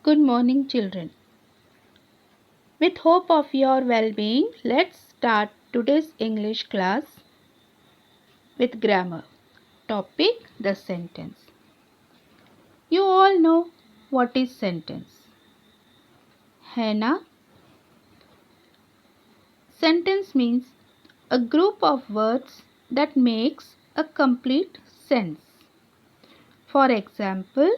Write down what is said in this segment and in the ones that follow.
Good morning, children. With hope of your well-being, let's start today's English class with grammar. Topic: the sentence. You all know what is sentence, है ना? Sentence means a group of words that makes a complete sense. For example,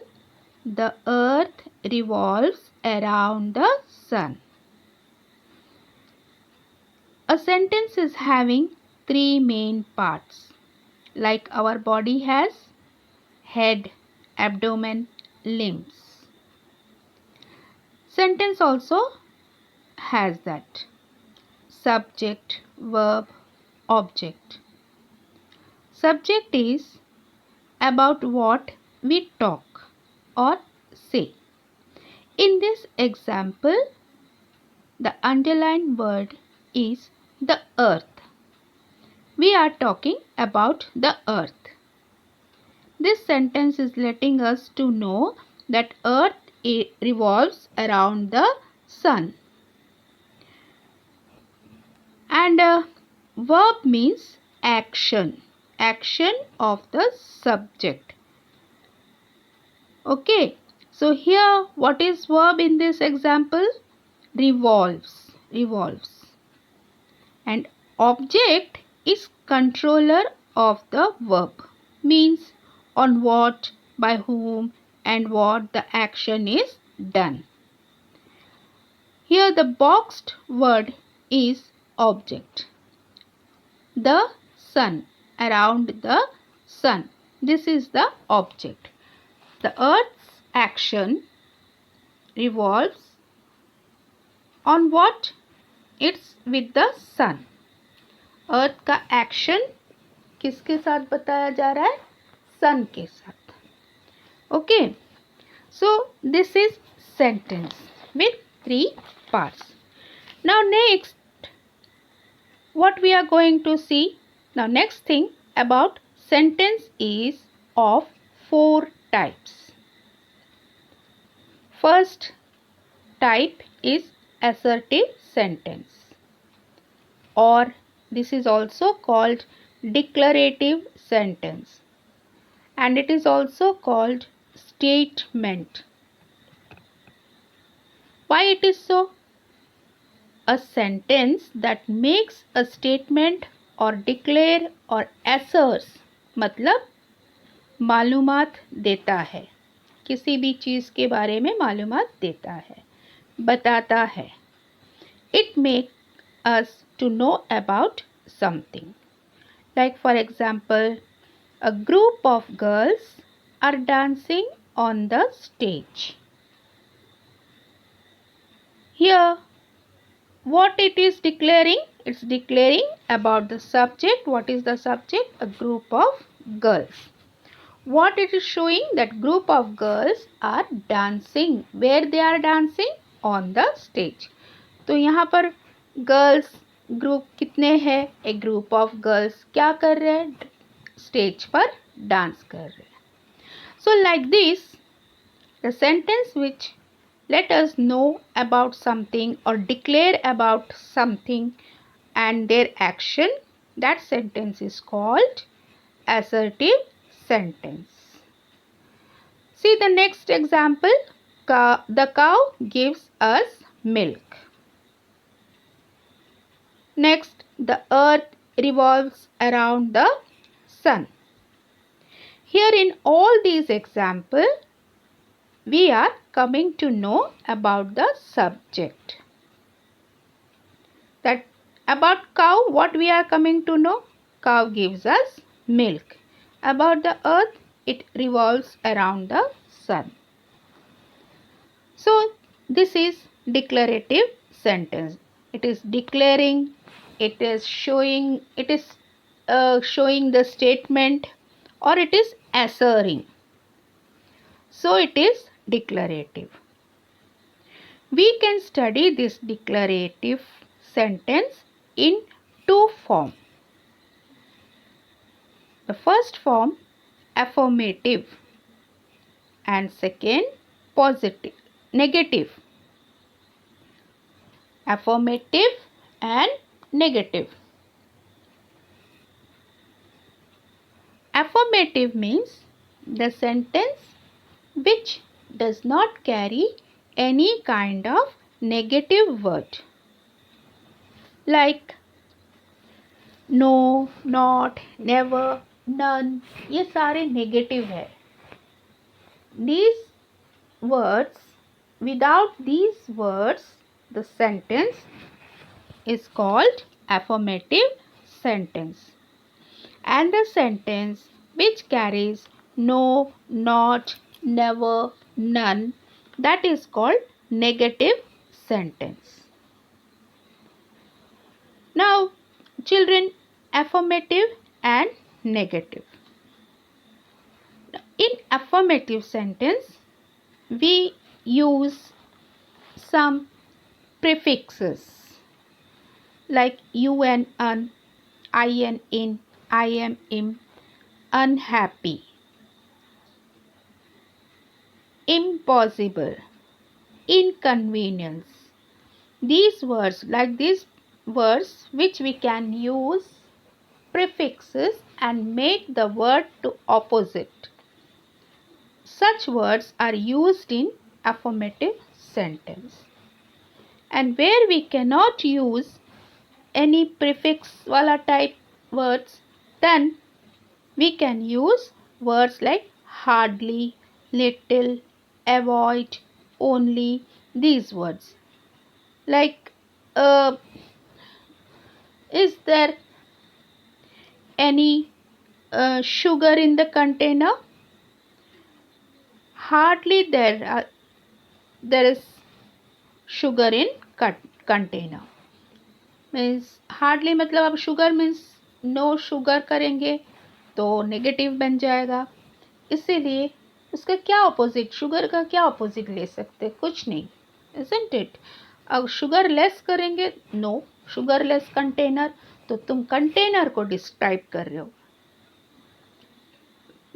the earth revolves around the sun. A sentence is having three main parts. Like our body has head, abdomen, limbs. Sentence also has that. Subject, verb, object. Subject is about what we talk or say. In this example, the underlined word is the earth. We are talking about the earth. This sentence is letting us to know that earth revolves around the sun. And verb means action. Action of the subject. Okay. So here what is verb in this example? Revolves. Revolves. And object is controller of the verb. Means on what, by whom, and what the action is done. Here the boxed word is object. The sun, around the sun. This is the object. The earth's action revolves on what? It's with the sun. अर्थ का action किसके साथ बताया जा रहा है? सन के साथ. Okay, so this is sentence with three parts. Now next, what we are going to see? Now next thing about sentence is of four types. First type is assertive sentence, or this is also called declarative sentence, and it is also called statement. Why it is so? A sentence that makes a statement or declare or asserts मतलब मालूमात देता है, किसी भी चीज़ के बारे में मालूमात देता है, बताता है. It makes us to know about something. Like for example, a group of girls are dancing on the stage. Here, what it is declaring? It's declaring about the subject. What is the subject? A group of girls. What it is showing? That group of girls are dancing. Where they are dancing? On the stage. तो यहाँ पर girls group कितने हैं? ए group of girls क्या कर रहे हैं? Stage पर डांस कर रहे हैं. So like this the sentence which let us know about something or declare about something and their action, that sentence is called assertive sentence. See the next example. The cow gives us milk. Next, the earth revolves around the sun. Here in all these examples, we are coming to know about the subject. That about cow, what we are coming to know? Cow gives us milk. About the earth, it revolves around the sun. So this is declarative sentence. It is declaring, it is showing the statement, or it is asserting. So it is declarative. We can study this declarative sentence in two forms. The first form, affirmative, and second, positive. negative. Affirmative and negative. Affirmative means the sentence which does not carry any kind of negative word, like no, not, never, none. ये सारे negative है. These words, without these words, the sentence is called affirmative sentence. And the sentence which carries no, not, never, none, that is called negative sentence. Now, children, affirmative and negative. In affirmative sentence, we use some prefixes like un, in, I am, in, unhappy, impossible, inconvenience. These words which we can use prefixes and make the word to opposite. Such words are used in affirmative sentence. And where we cannot use any prefix wala type words, then we can use words like hardly, little, avoid, only, these words. Like, is there any sugar in the container? Hardly there is sugar in container. Means hardly मतलब अब sugar means no sugar करेंगे तो negative बन जाएगा. इसीलिए उसका क्या opposite, sugar का क्या ऑपोजिट ले सकते? कुछ नहीं, isn't it? अब शुगर लेस करेंगे, नो शुगर लेस कंटेनर, तो तुम कंटेनर को डिस्क्राइब कर रहे हो.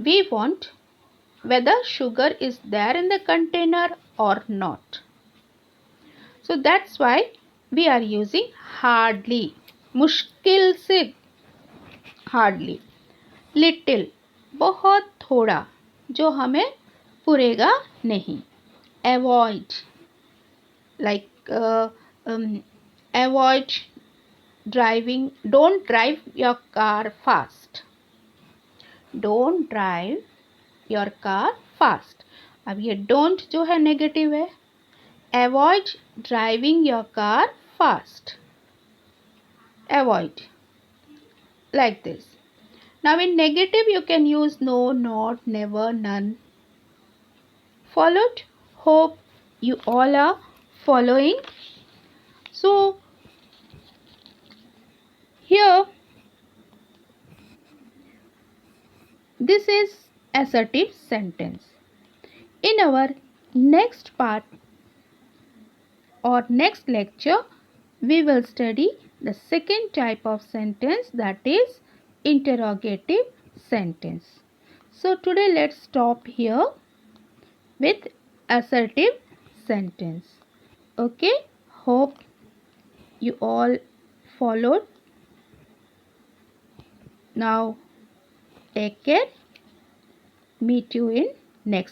We want whether sugar is there in the container or not. So that's why we are using hardly, मुश्किल से hardly. Little, बहुत थोड़ा, जो हमें पुरेगा नहीं. Avoid, like avoid driving, don't drive your car fast. Don't drive your car fast. अब ये don't जो है नेगेटिव है. Avoid driving your car fast. Avoid, like this. Now in negative you can use no, not, never, none. Followed? Hope you all are following. So here this is assertive sentence. In our next part or next lecture, we will study the second type of sentence, that is interrogative sentence. So today let's stop here with assertive sentence. Okay, hope you all followed. Now take care. Meet you in next